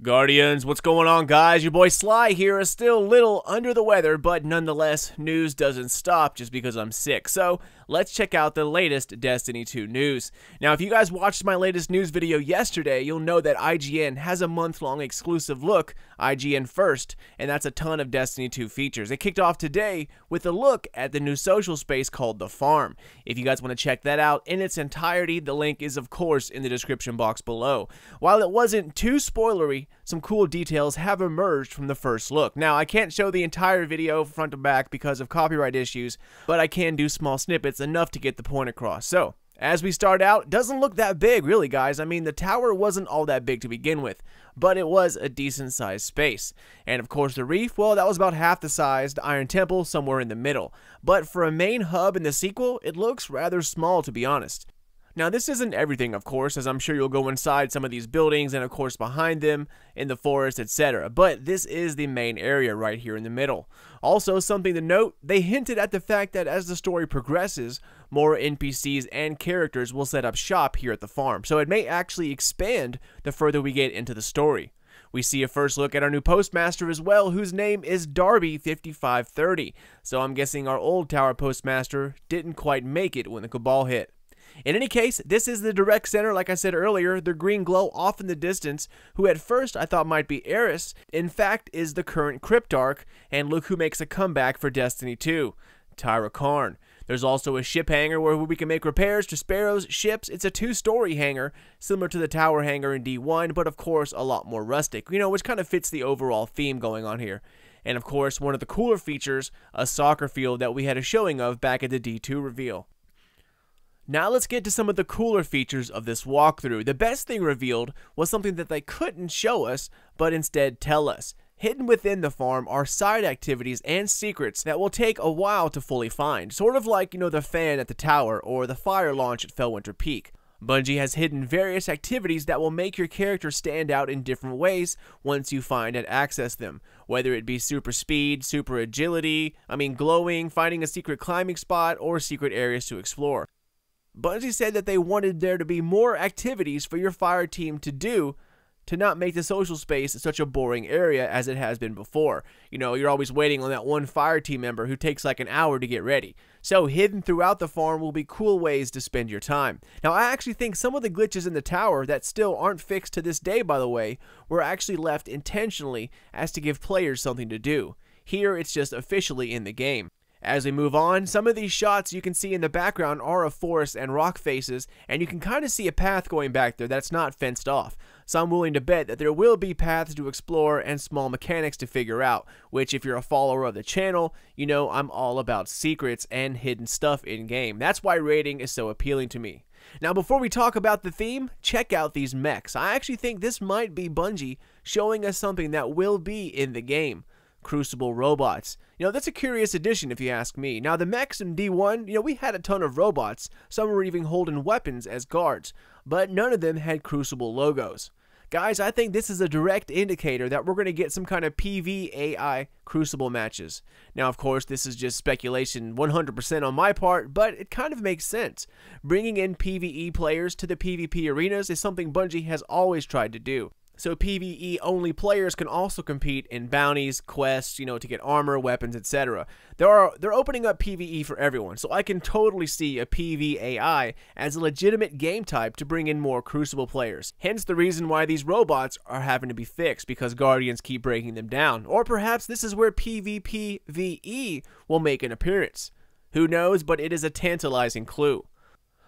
Guardians, what's going on, guys? Your boy Sly here is still a little under the weather, but nonetheless, news doesn't stop just because I'm sick. So, let's check out the latest Destiny 2 news. Now, if you guys watched my latest news video yesterday, you'll know that IGN has a month-long exclusive look, IGN First, and that's a ton of Destiny 2 features. It kicked off today with a look at the new social space called The Farm. If you guys want to check that out in its entirety, the link is, of course, in the description box below. While it wasn't too spoilery, some cool details have emerged from the first look. Now, I can't show the entire video front to back because of copyright issues, but I can do small snippets enough to get the point across. So, as we start out, it doesn't look that big, really, guys. I mean, the tower wasn't all that big to begin with, but it was a decent-sized space. And, of course, the reef, well, that was about half the size, the Iron Temple somewhere in the middle. But for a main hub in the sequel, it looks rather small, to be honest. Now, this isn't everything, of course, as I'm sure you'll go inside some of these buildings and, of course, behind them, in the forest, etc. But this is the main area right here in the middle. Also, something to note, they hinted at the fact that as the story progresses, more NPCs and characters will set up shop here at the farm, so it may actually expand the further we get into the story. We see a first look at our new Postmaster as well, whose name is Darby5530, so I'm guessing our old tower Postmaster didn't quite make it when the Cabal hit. In any case, this is the direct center, like I said earlier, the green glow off in the distance, who at first I thought might be Eris, in fact is the current Cryptarch, and look who makes a comeback for Destiny 2, Tyra Karn. There's also a ship hangar where we can make repairs to Sparrow's ships. It's a two-story hangar, similar to the tower hangar in D1, but of course a lot more rustic, which kind of fits the overall theme going on here. And of course, one of the cooler features, a soccer field that we had a showing of back at the D2 reveal. Now let's get to some of the cooler features of this walkthrough. The best thing revealed was something that they couldn't show us, but instead tell us. Hidden within the farm are side activities and secrets that will take a while to fully find. Sort of like, the fan at the tower or the fire launch at Fellwinter Peak. Bungie has hidden various activities that will make your character stand out in different ways once you find and access them. Whether it be super speed, super agility, glowing, finding a secret climbing spot, or secret areas to explore. Bungie said that they wanted there to be more activities for your fire team to do to not make the social space such a boring area as it has been before. You're always waiting on that one fire team member who takes like an hour to get ready. So hidden throughout the farm will be cool ways to spend your time. Now, I actually think some of the glitches in the tower that still aren't fixed to this day, by the way, were actually left intentionally as to give players something to do. Here, it's just officially in the game. As we move on, some of these shots you can see in the background are of forests and rock faces, and you can kind of see a path going back there that's not fenced off. So I'm willing to bet that there will be paths to explore and small mechanics to figure out, which if you're a follower of the channel, I'm all about secrets and hidden stuff in-game. That's why raiding is so appealing to me. Now, before we talk about the theme, check out these mechs. I actually think this might be Bungie showing us something that will be in the game. Crucible Robots. That's a curious addition if you ask me. Now, the mechs in D1, we had a ton of robots. Some were even holding weapons as guards, but none of them had Crucible logos. Guys, I think this is a direct indicator that we're going to get some kind of PvAI Crucible matches. Now, of course, this is just speculation 100% on my part, but it kind of makes sense. Bringing in PvE players to the PvP arenas is something Bungie has always tried to do. So PvE-only players can also compete in bounties, quests, to get armor, weapons, etc. They're opening up PvE for everyone, so I can totally see a PvAI as a legitimate game type to bring in more Crucible players. Hence the reason why these robots are having to be fixed, because Guardians keep breaking them down. Or perhaps this is where PvPvE will make an appearance. Who knows, but it is a tantalizing clue.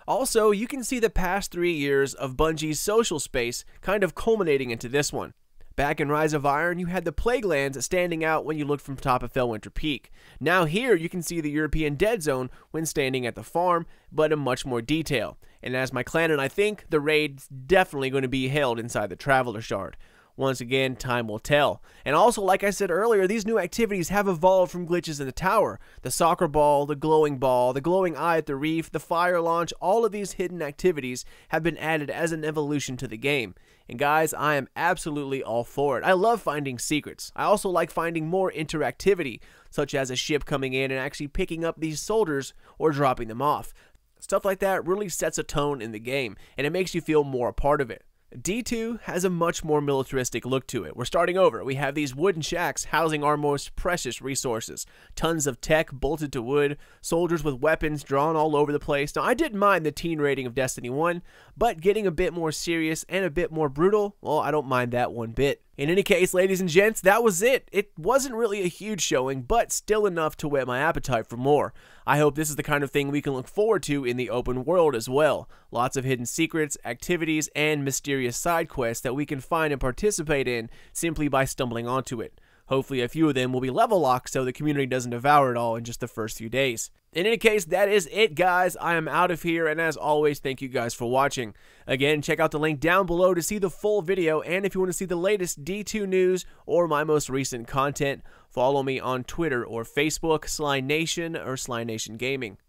Also, you can see the past 3 years of Bungie's social space kind of culminating into this one. Back in Rise of Iron, you had the Plague Lands standing out when you looked from top of Fellwinter Peak. Now here, you can see the European Dead Zone when standing at the farm, but in much more detail. And as my clan and I think, the raid's definitely going to be held inside the Traveler Shard. Once again, time will tell. And also, like I said earlier, these new activities have evolved from glitches in the tower. The soccer ball, the glowing eye at the reef, the fire launch, all of these hidden activities have been added as an evolution to the game. And guys, I am absolutely all for it. I love finding secrets. I also like finding more interactivity, such as a ship coming in and actually picking up these soldiers or dropping them off. Stuff like that really sets a tone in the game, and it makes you feel more a part of it. D2 has a much more militaristic look to it. We're starting over. We have these wooden shacks housing our most precious resources. Tons of tech bolted to wood, soldiers with weapons drawn all over the place. Now, I didn't mind the teen rating of Destiny 1, but getting a bit more serious and a bit more brutal, well, I don't mind that one bit. In any case, ladies and gents, that was it. It wasn't really a huge showing, but still enough to whet my appetite for more. I hope this is the kind of thing we can look forward to in the open world as well. Lots of hidden secrets, activities, and mysterious side quests that we can find and participate in simply by stumbling onto it. Hopefully a few of them will be level locked so the community doesn't devour it all in just the first few days. In any case, that is it, guys. I am out of here, and as always, thank you guys for watching. Again, check out the link down below to see the full video, and if you want to see the latest D2 news or my most recent content, follow me on Twitter or Facebook, Sly Nation or Sly Nation Gaming.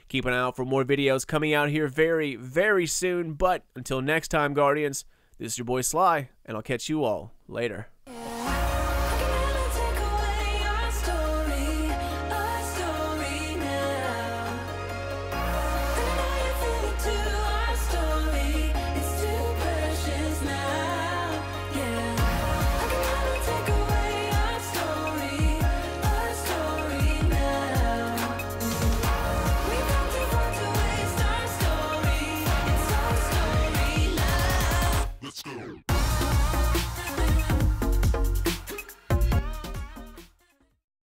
Keep an eye out for more videos coming out here very, very soon, but until next time, Guardians, this is your boy Sly, and I'll catch you all later.